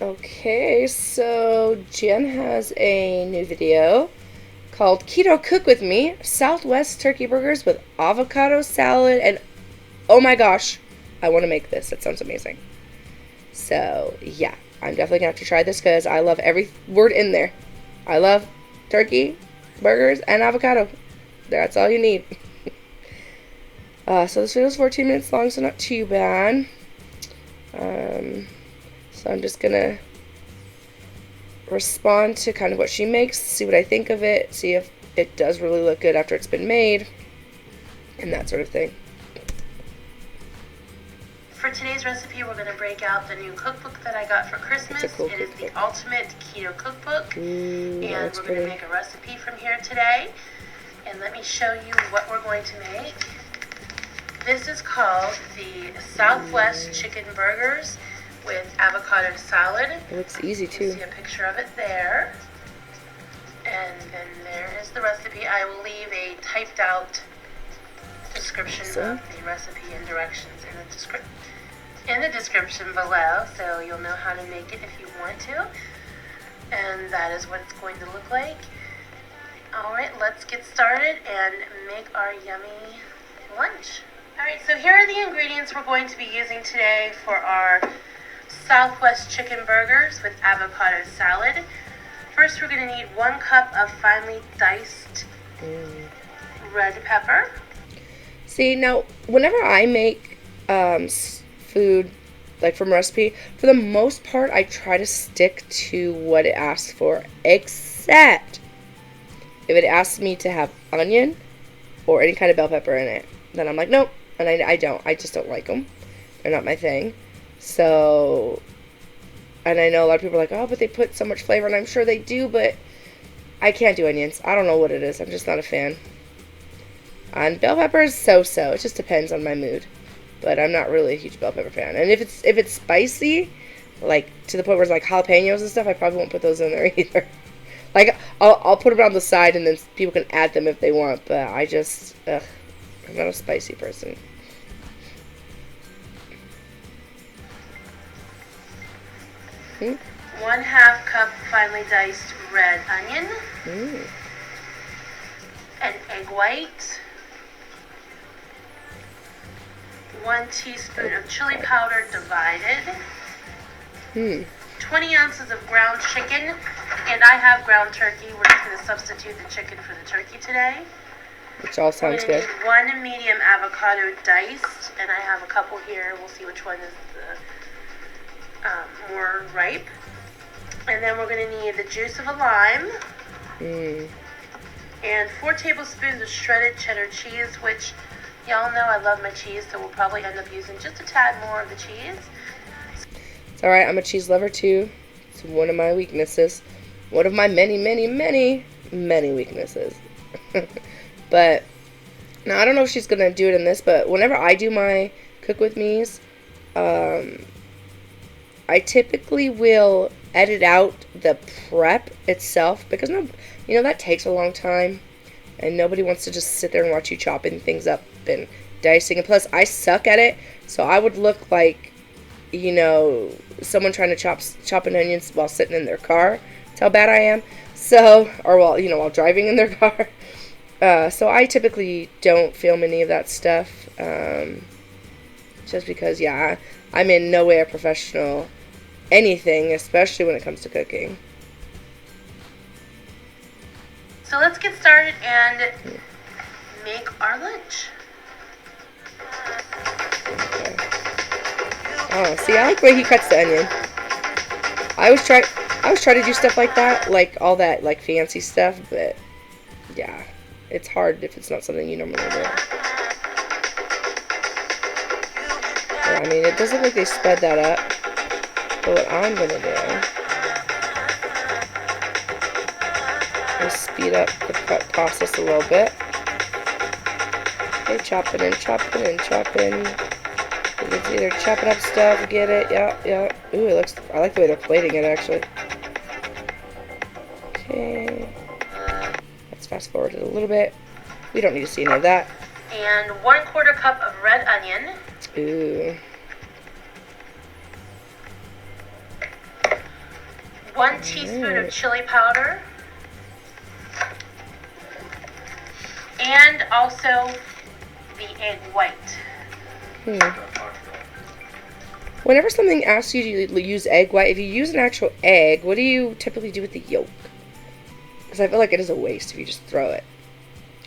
Okay, so Jen has a new video called Keto Cook With Me, Southwest turkey burgers with avocado salad, and oh my gosh, I want to make this. It sounds amazing. So, yeah, I'm definitely going to have to try this because I love every word in there. I love turkey, burgers, and avocado. That's all you need. So this video is 14 minutes long, so not too bad. So I'm just going to respond to kind of what she makes, see what I think of it, see if it does really look good after it's been made, and that sort of thing. For today's recipe, we're going to break out the new cookbook that I got for Christmas. Cool it is cookbook. The Ultimate Keto Cookbook, and we're pretty. going to make a recipe from here today. And let me show you what we're going to make. This is called the Southwest Chicken Burgers with avocado salad. It looks easy You too. see a picture of it there. And then there is the recipe. I will leave a typed out description of the recipe and directions in the description below, so you'll know how to make it if you want to. And that is what it's going to look like. Alright, let's get started and make our yummy lunch. Alright, so here are the ingredients we're going to be using today for our Southwest chicken burgers with avocado salad. First, we're going to need 1 cup of finely diced red pepper. See, now, whenever I make food, like from recipe, for the most part, I try to stick to what it asks for, except if it asks me to have onion or any kind of bell pepper in it, then I'm like, nope, and I don't. I just don't like them. They're not my thing. So, and I know a lot of people are like, oh, but they put so much flavor, and I'm sure they do, but I can't do onions. I don't know what it is. I'm just not a fan. And bell pepper is so-so. It just depends on my mood. But I'm not really a huge bell pepper fan. And if it's spicy, like to the point where it's like jalapenos and stuff, I probably won't put those in there either. Like I'll put them on the side and then people can add them if they want. But I just I'm not a spicy person. Hmm? 1/2 cup finely diced red onion. An egg white. 1 teaspoon of chili powder divided. 20 ounces of ground chicken, and I have ground turkey. We're just going to substitute the chicken for the turkey today. Which all sounds good. Need 1 medium avocado diced, and I have a couple here. We'll see which one is the more ripe. And then we're going to need the juice of a lime. And 4 tablespoons of shredded cheddar cheese, which y'all know I love my cheese, so we'll probably end up using just a tad more of the cheese. It's alright, I'm a cheese lover too. It's one of my weaknesses. One of my many, many, many, many weaknesses. But, now I don't know if she's going to do it in this, but whenever I do my cook with me's, I typically will edit out the prep itself, because that takes a long time, and nobody wants to just sit there and watch you chopping things up and dicing, and plus I suck at it, so I would look like, someone trying to chop an onions while sitting in their car. That's how bad I am. So, or while driving in their car. So I typically don't film any of that stuff, just because, I'm in no way a professional anything, especially when it comes to cooking. So let's get started and make our lunch. Okay. Oh, see, I like the way he cuts the onion. I always try to do stuff like that, like all that like fancy stuff, but yeah, it's hard if it's not something you normally do. Yeah, I mean, it does look like they sped that up, but what I'm gonna do is speed up the prep process a little bit. Okay, chopping and chopping and chopping. It's either chopping up stuff, get it, yeah. Ooh, I like the way they're plating it, actually. Okay. Let's fast forward it a little bit. We don't need to see any of that. And 1/4 cup of red onion. Ooh. 1 teaspoon of chili powder. And also the egg white. Whenever something asks you to use egg white, if you use an actual egg, what do you typically do with the yolk? Because I feel like it is a waste if you just throw it.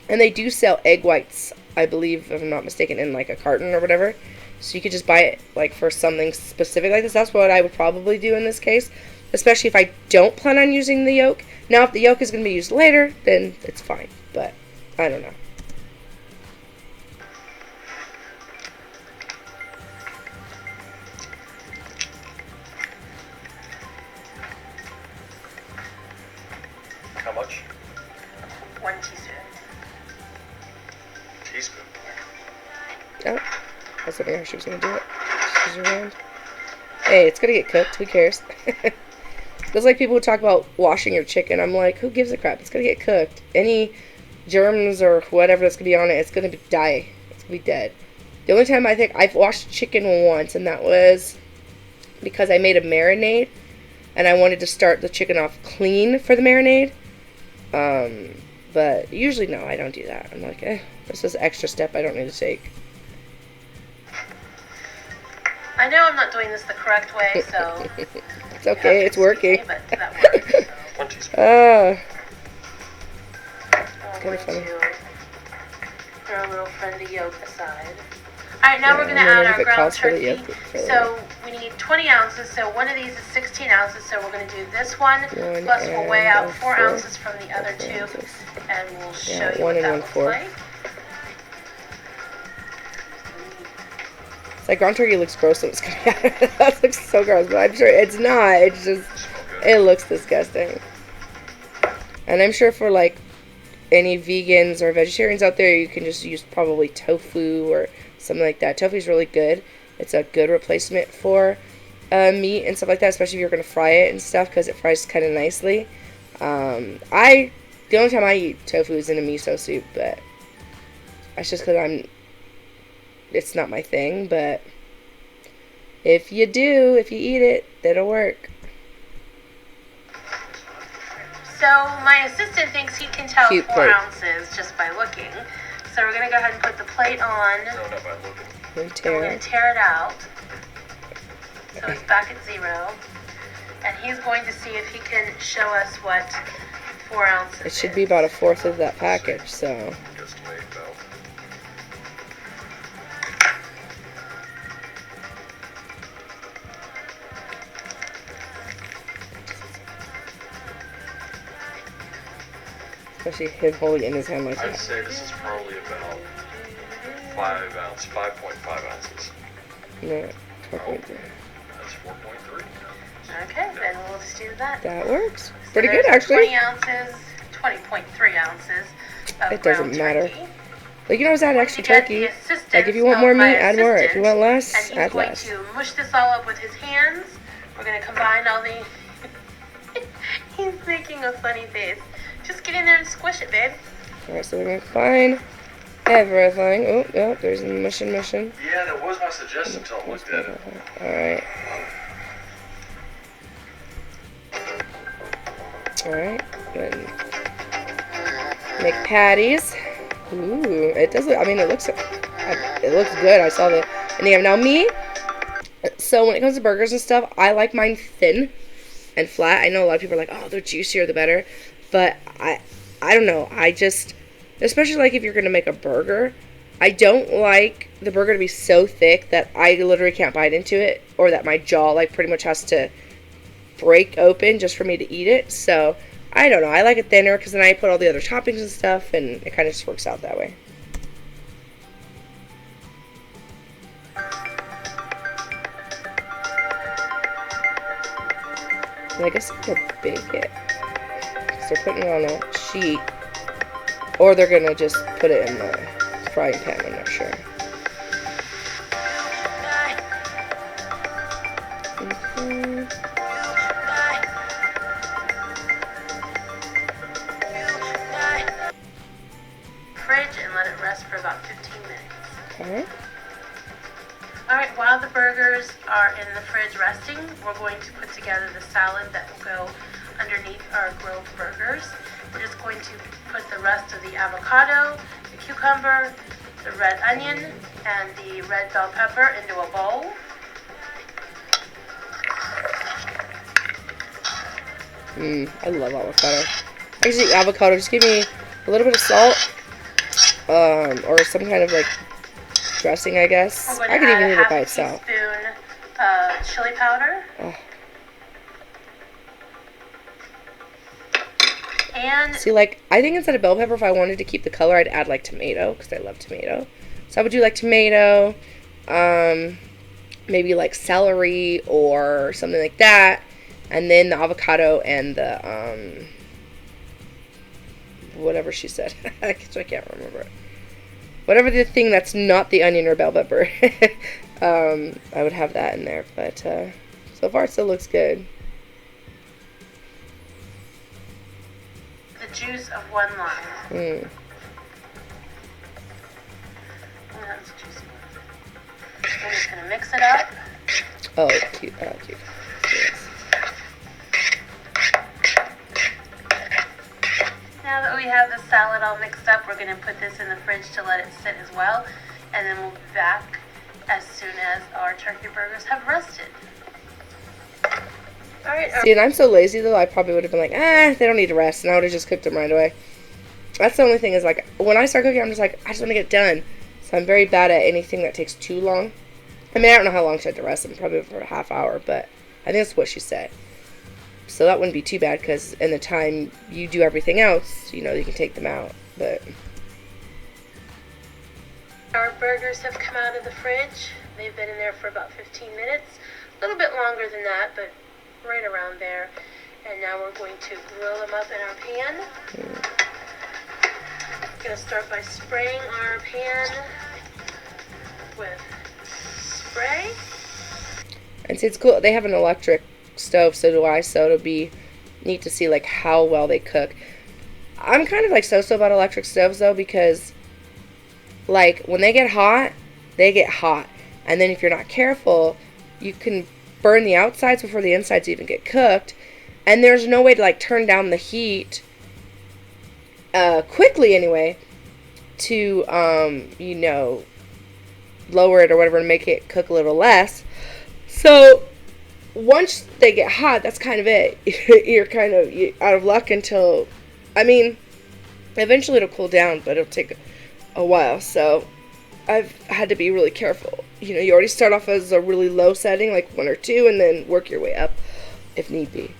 And they do sell egg whites, I believe, if I'm not mistaken, in like a carton or whatever. So you could just buy it like for something specific like this. That's what I would probably do in this case, especially if I don't plan on using the yolk. Now, if the yolk is going to be used later, then it's fine. But I don't know. How much? 1 teaspoon. Teaspoon. Oh, I was wondering how she was going to do it. She's around. Hey, it's going to get cooked. Who cares? It's like people who talk about washing your chicken. I'm like, who gives a crap? It's going to get cooked. Any germs or whatever that's going to be on it, it's going to die. It's going to be dead. The only time I think I've washed chicken once, and that was because I made a marinade, and I wanted to start the chicken off clean for the marinade. But usually, no, I don't do that. I'm like, this is an extra step I don't need to take. I know I'm not doing this the correct way, so... It's okay, it's working. But that works. 1 teaspoon. I'm Kinda going funny. to throw a little friendly yolk aside. Alright, now Yeah, we're going to I wonder add if our it ground calls for the turkey. yolk for the- So we need 20 ounces, so one of these is 16 ounces, so we're going to do this one, plus we'll weigh out 4 ounces from the other 2, and we'll show you 1 what and that 1/4. looks like. It's like ground turkey looks gross when it's coming out. That looks so gross, but I'm sure it's not. It's just, it looks disgusting. And I'm sure for like any vegans or vegetarians out there, you can just use probably tofu or something like that. Tofu is really good. It's a good replacement for meat and stuff like that, especially if you're going to fry it and stuff, because it fries kind of nicely. The only time I eat tofu is in a miso soup, but that's just because it's not my thing, but if you eat it, that'll work. So my assistant thinks he can tell Cute 4 plate. ounces just by looking. So we're going to go ahead and put the plate on. No, not by looking. And And we're tear going it. to tear it out. So he's back at 0. And he's going to see if he can show us what 4 ounces It should is. be about 1/4 of that package, so. Guesstimate though. Especially him holding it in his hand like I'd that. say this is probably about 5.5 ounces. No, 12.3. That's 4.3. Okay, then we'll just do that. That works. So Pretty good, there's actually. 20 ounces, 20.3 ounces of It doesn't ground matter. turkey. Like, you can always add We're extra going to get turkey. the assistance Like, if you want of more my meat, add more. If you want assistant, less, and he's add going less. to mush this all up with his hands. We're going to combine all the... He's making a funny face. Just get in there and squish it, babe. Alright, so we're going to combine everything. Oh, there's the mission. Yeah, that was my suggestion until I looked at it. Alright. Alright, good. Make patties. Ooh, it does look, I mean, it looks good. I saw the, and now me, so when it comes to burgers and stuff, I like mine thin and flat. I know a lot of people are like, oh, the juicier the better, but I don't know. I just, especially like if you're going to make a burger, I don't like the burger to be so thick that I literally can't bite into it, or that my jaw like pretty much has to break open just for me to eat it. So I don't know. I like it thinner because then I put all the other toppings and stuff, and it kind of just works out that way. And I guess they're gonna bake it. So they're putting it on a sheet, or they're gonna just put it in the frying pan. I'm not sure. Okay. Fridge and let it rest for about 15 minutes. Alright. Alright, while the burgers are in the fridge resting, we're going to put together the salad that will go underneath our grilled burgers. We're just going to put the rest of the avocado, the cucumber, the red onion, and the red bell pepper into a bowl. I love avocado. I just eat avocado. Just give me a little bit of salt, or some kind of like dressing, I guess. I could even eat it by itself. We're going to add a half a teaspoon chili powder. Oh. And see, like, I think instead of bell pepper, if I wanted to keep the color, I'd add like tomato, because I love tomato. So I would do like tomato, maybe like celery or something like that. And then the avocado and the, whatever she said. I can't remember it. Whatever the thing that's not the onion or bell pepper. I would have that in there. But so far it still looks good. the juice of 1 lime. Oh, that's juicy. We're just going to mix it up. Oh, cute. Cute. Yes. Now that we have the salad all mixed up, we're going to put this in the fridge to let it sit as well. And then we'll be back as soon as our turkey burgers have rested. Alright. See, and I'm so lazy, though, I probably would have been like, they don't need to rest, and I would have just cooked them right away. That's the only thing is, like, when I start cooking, I'm just like, I just want to get it done. So I'm very bad at anything that takes too long. I mean, I don't know how long she had to rest them, probably for a half hour, but I think that's what she said. So that wouldn't be too bad, because in the time you do everything else, you know, you can take them out, but... Our burgers have come out of the fridge. They've been in there for about 15 minutes. A little bit longer than that, but right around there. And now we're going to grill them up in our pan. We're going to start by spraying our pan with spray. And see, it's cool. They have an electric stove, so do I, so it'll be neat to see, like, how well they cook. I'm kind of, like, so-so about electric stoves, though, because, like, when they get hot, they get hot. And then if you're not careful, you can burn the outsides before the insides even get cooked. And there's no way to, like, turn down the heat quickly, anyway, to, you know, lower it or whatever and make it cook a little less. So once they get hot, that's kind of it. You're kind of out of luck until, I mean, eventually it'll cool down, but it'll take a while. So I've had to be really careful. You know, you already start off as a really low setting, like 1 or 2, and then work your way up if need be.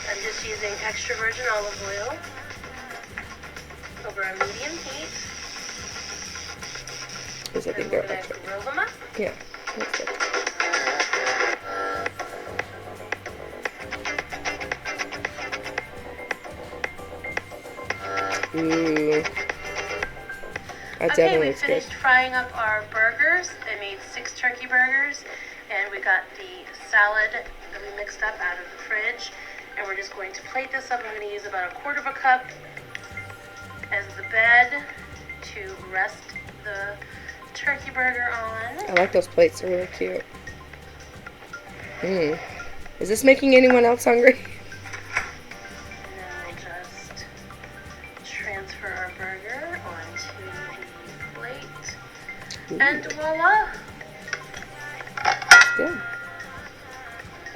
I'm just using extra virgin olive oil over a medium heat. Because I think And they're we're going extra. to grill them up. Yeah. That's good. Ooh. That Okay, definitely we looks good. finished frying up our burgers. I made 6 turkey burgers, and we got the salad that we mixed up out of the fridge. And we're just going to plate this up. I'm going to use about 1/4 cup as the bed to rest the turkey burger on. I like those plates. They're really cute. Is this making anyone else hungry? And then we'll just transfer our burger onto the plate. Ooh. And voila! It's good.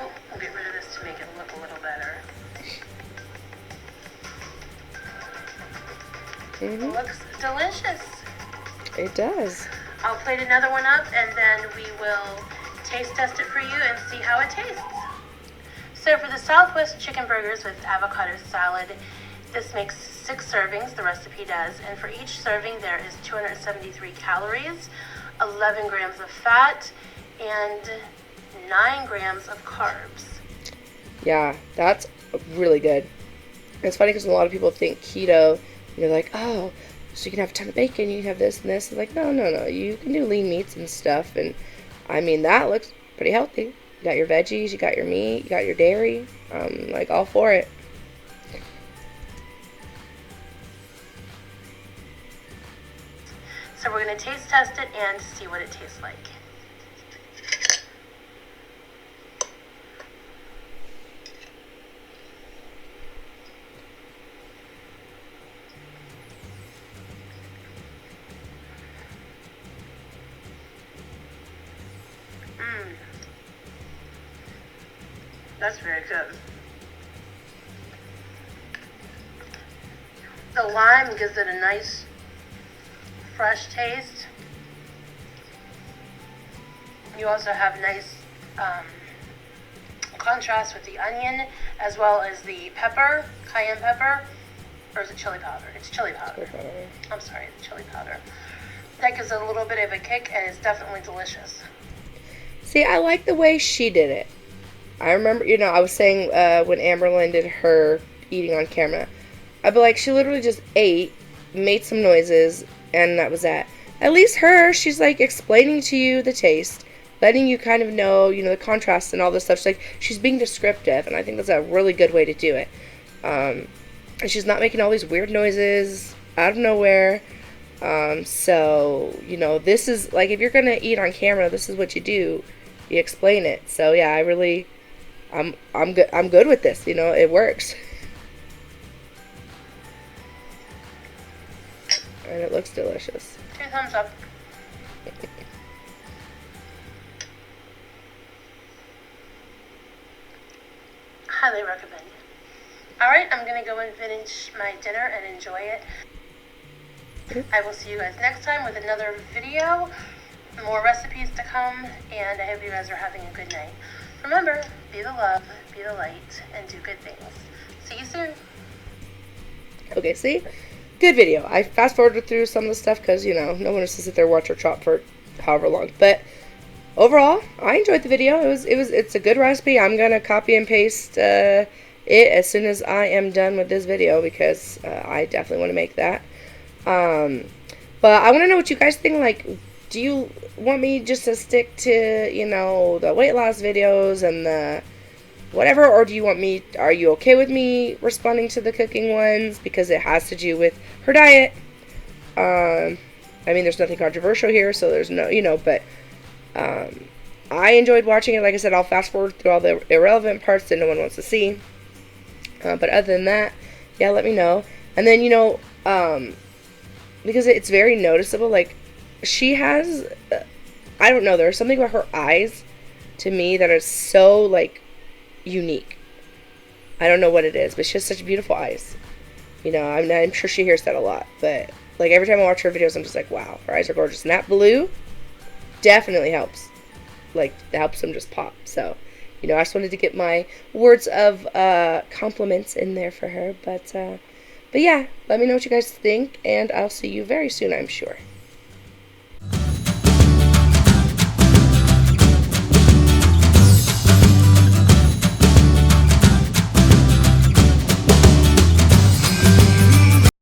Oh, we'll get rid of this to make it look a little better. It looks delicious. It does. I'll plate another one up and then we will taste test it for you and see how it tastes. So for the Southwest chicken burgers with avocado salad, this makes 6 servings, the recipe does, and for each serving there is 273 calories, 11 grams of fat, and 9 grams of carbs. Yeah, that's really good. It's funny because a lot of people think keto, and you're like, oh, so you can have a ton of bacon, you can have this and this. It's like, no, you can do lean meats and stuff, and I mean, that looks pretty healthy. You got your veggies, you got your meat, you got your dairy, like, all for it. So we're going to taste test it and see what it tastes like. That's very good. The lime gives it a nice, fresh taste. You also have nice contrast with the onion, as well as the pepper, cayenne pepper, or is it chili powder? It's chili powder. I'm sorry, it's chili powder. That gives it a little bit of a kick, and it's definitely delicious. See, I like the way she did it. I remember, I was saying when Amberlynn did her eating on camera, I'd be like, she literally just ate, made some noises, and that was that. At least her, she's like explaining to you the taste, letting you kind of know, the contrast and all this stuff. She's being descriptive, and I think that's a really good way to do it. And she's not making all these weird noises out of nowhere. So, this is, like, if you're going to eat on camera, this is what you do. You explain it. So, yeah, I'm good with this, it works. And it looks delicious. 2 thumbs up. Highly recommend it. Alright, I'm going to go and finish my dinner and enjoy it. I will see you guys next time with another video. More recipes to come, and I hope you guys are having a good night. Remember, be the love, be the light, and do good things. See you soon. Okay, see? Good video. I fast forwarded through some of the stuff because, no one has to sit there and watch her chop for however long. But overall, I enjoyed the video. It's a good recipe. I'm gonna copy and paste it as soon as I am done with this video because I definitely want to make that. But I want to know what you guys think. Like, do you want me just to stick to, the weight loss videos and the whatever, or are you okay with me responding to the cooking ones because it has to do with her diet? There's nothing controversial here, so there's no, but I enjoyed watching it. Like I said, I'll fast forward through all the irrelevant parts that no one wants to see. But other than that, yeah, let me know. And then, because it's very noticeable, like, she has, I don't know, there's something about her eyes, to me, that are so, like, unique. I don't know what it is, but she has such beautiful eyes. I'm sure she hears that a lot, but, like, every time I watch her videos, I'm just like, wow, her eyes are gorgeous. And that blue definitely helps. Like, it helps them just pop. So, I just wanted to get my words of compliments in there for her, but yeah, let me know what you guys think, and I'll see you very soon, I'm sure.